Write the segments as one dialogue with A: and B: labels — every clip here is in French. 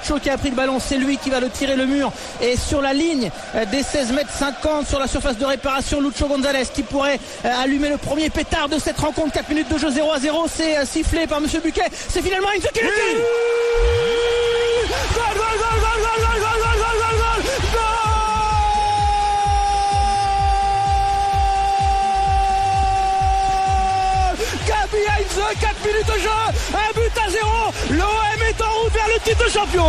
A: Lucho qui a pris le ballon, c'est lui qui va le tirer le mur. Et sur la ligne des 16,50 m sur la surface de réparation, Lucho González qui pourrait allumer le premier pétard de cette rencontre. 4 minutes de jeu, 0-0. C'est sifflé par Monsieur Buquet. C'est finalement Enzo qui le tire. Goal, goal, goal, goal, goal, goal, goal, goal, goal, goal, goal, goal. Gabi Heinze, 4 minutes de jeu, 1-0. L'OM est en route vers le titre de champion.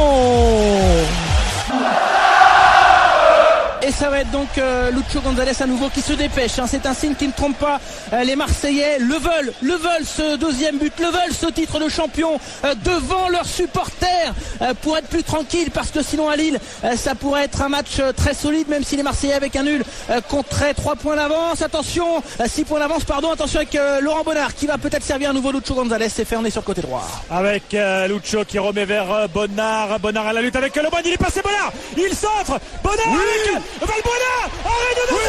A: Et ça va être donc Lucho González à nouveau qui se dépêche. C'est un signe qui ne trompe pas. Les Marseillais le veulent ce deuxième but, le veulent ce titre de champion devant leurs supporters pour être plus tranquille, parce que sinon à Lille ça pourrait être un match très solide, même si les Marseillais avec un nul compteraient 3 points d'avance. Attention, 6 points d'avance, pardon. Attention avec Laurent Bonnard qui va peut-être servir à nouveau Lucho González. C'est fait, on est sur le côté droit.
B: Avec Lucho qui remet vers Bonnard. Bonnard à la lutte avec Le Bon, il est passé Bonnard. Il centre. Bonnard avec Valbuena. Arrête de donner.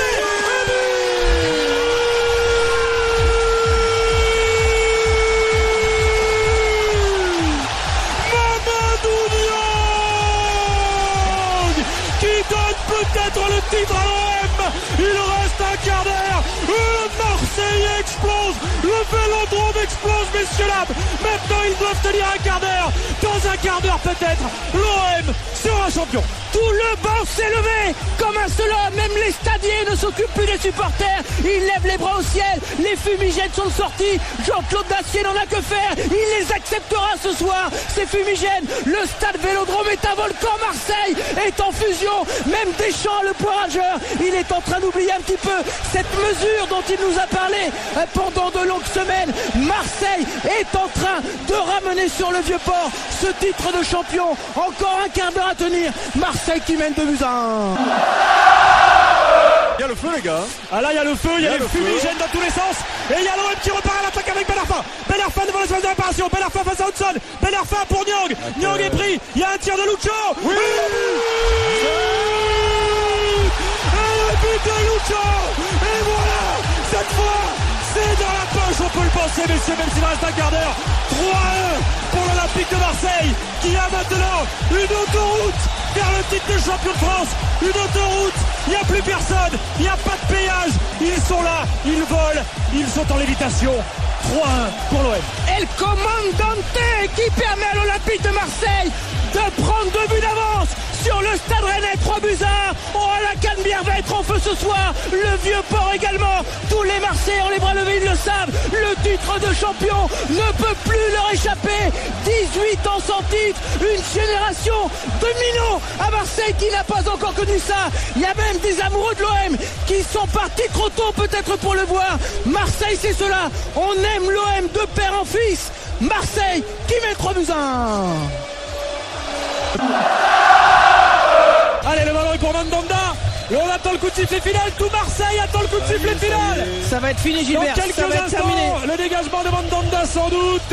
B: Mamadou Niang qui donne peut-être le titre à l'OM. Il reste un quart d'heure. Le Marseillais explose. Le Vélodrome explose, messieurs dames. Maintenant ils doivent tenir un quart d'heure. Dans un quart d'heure peut-être, l'OM sera champion.
A: Tout le banc s'est levé comme un seul homme. Même les stadiers ne s'occupent plus des supporters. Ils lèvent les bras au ciel. Les fumigènes sont sortis. Jean-Claude Dacier n'en a que faire. Il les acceptera ce soir, ces fumigènes. Le stade Vélodrome est un volcan. Marseille est en fusion. Même Deschamps, le point rageur, il est en train d'oublier un petit peu cette mesure dont il nous a parlé pendant de longues semaines. Marseille est en train de ramener sur le Vieux-Port ce titre de champion. Encore un quart d'heure à tenir. Marseille qui mène 2-1.
C: Il y a le feu, les gars.
B: Ah là, il y a le feu, il y a les fumigènes dans tous les sens. Et il y a l'OM qui repart à l'attaque avec Ben Arfa. Ben Arfa devant l'espace de réparation. Ben Arfa face à Hudson. Ben Arfa pour Niang. Niang est pris. Il y a un tir de Lucho.
C: Oui.
B: Un but de Lucho. Et voilà, cette fois, c'est dans la poche. On peut le penser, messieurs, même s'il reste un quart d'heure. 3-1 pour l'Olympique de Marseille, qui a maintenant une autoroute vers le titre de champion de France. Une autoroute, il n'y a plus personne, il n'y a pas de péage. Ils sont là, ils volent, ils sont en lévitation. 3-1 pour l'OM.
A: El Comandante qui permet à l'Olympique de Marseille de prendre 2 buts d'avance sur le Stade Rennais. 3-1. Oh, la Canebière va être en feu ce soir. Le Vieux-Port également. Tous les Marseillais ont les bras levés, ils le savent. Le titre de champion ne peut plus leur échapper. 18 ans sans titre. Une génération de minots à Marseille qui n'a pas encore connu ça. Il y a même des amoureux de l'OM qui sont partis trop tôt peut-être pour le voir. Marseille, c'est cela. On aime l'OM de père en fils. Marseille qui met 3-1.
B: Allez, le ballon est pour Mandanda. Et on attend le coup de sifflet final. Tout Marseille attend le coup de sifflet final.
A: Ça va être fini, Gilbert.
B: Dans quelques
A: ça va être
B: instants,
A: terminé.
B: le dégagement de Mandanda sans doute.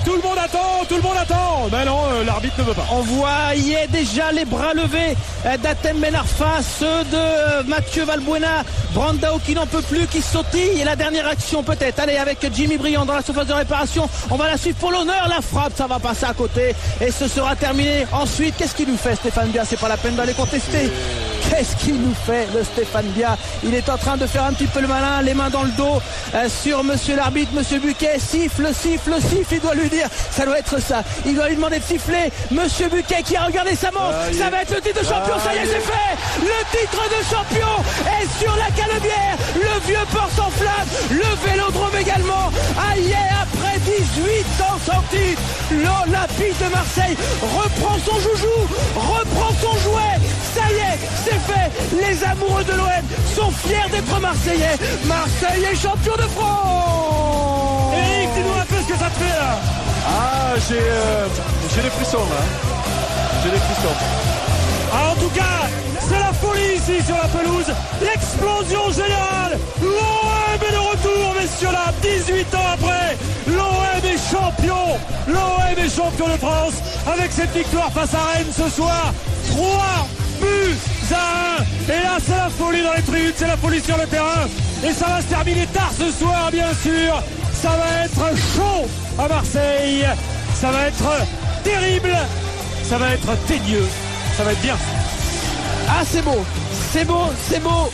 B: Tout le monde attend, tout le monde attend. Mais non, l'arbitre ne veut pas.
A: On voyait déjà les bras levés d'Hatem Ben Arfa, ceux de Mathieu Valbuena, Brandao qui n'en peut plus, qui sautille. Et la dernière action peut-être. Allez, avec Jimmy Briand dans la surface de réparation. On va la suivre pour l'honneur. La frappe, ça va passer à côté. Et ce sera terminé. Ensuite, qu'est-ce qu'il nous fait, Stéphane Bia? C'est pas la peine d'aller contester. Qu'est-ce qu'il nous fait, le Stéphane Bia? Il est en train de faire un petit peu le malin, les mains dans le dos sur monsieur l'arbitre, monsieur Buquet. Siffle, il doit lui dire, ça doit être ça. Il doit lui demander de siffler. Monsieur Buquet qui a regardé sa montre, ça va être le titre de champion, ça y est, c'est fait. Le titre de champion est sur la Canebière. Le Vieux-Port s'enflamme, le Vélodrome également. Aïe, après 18 ans sans titre, l'Olympique de Marseille reprend son joujou, reprend son jouet. Ça y est, c'est fait. Les amoureux de l'OM sont fiers d'être Marseillais. Marseille est champion de France.
B: Eric, dis-nous un peu ce que ça te fait là.
C: Ah, j'ai des frissons là. J'ai des frissons.
B: Ah, en tout cas, c'est la folie ici sur la pelouse. L'explosion générale. L'OM est de retour, messieurs là. 18 ans après, l'OM est champion. L'OM est champion de France avec cette victoire face à Rennes ce soir. 3-1. Et là, c'est la folie dans les tribunes, c'est la folie sur le terrain. Et ça va se terminer tard ce soir, bien sûr. Ça va être chaud à Marseille. Ça va être terrible. ça va être teigneux, ça va être bien.
A: Ah, c'est beau, c'est beau, c'est beau.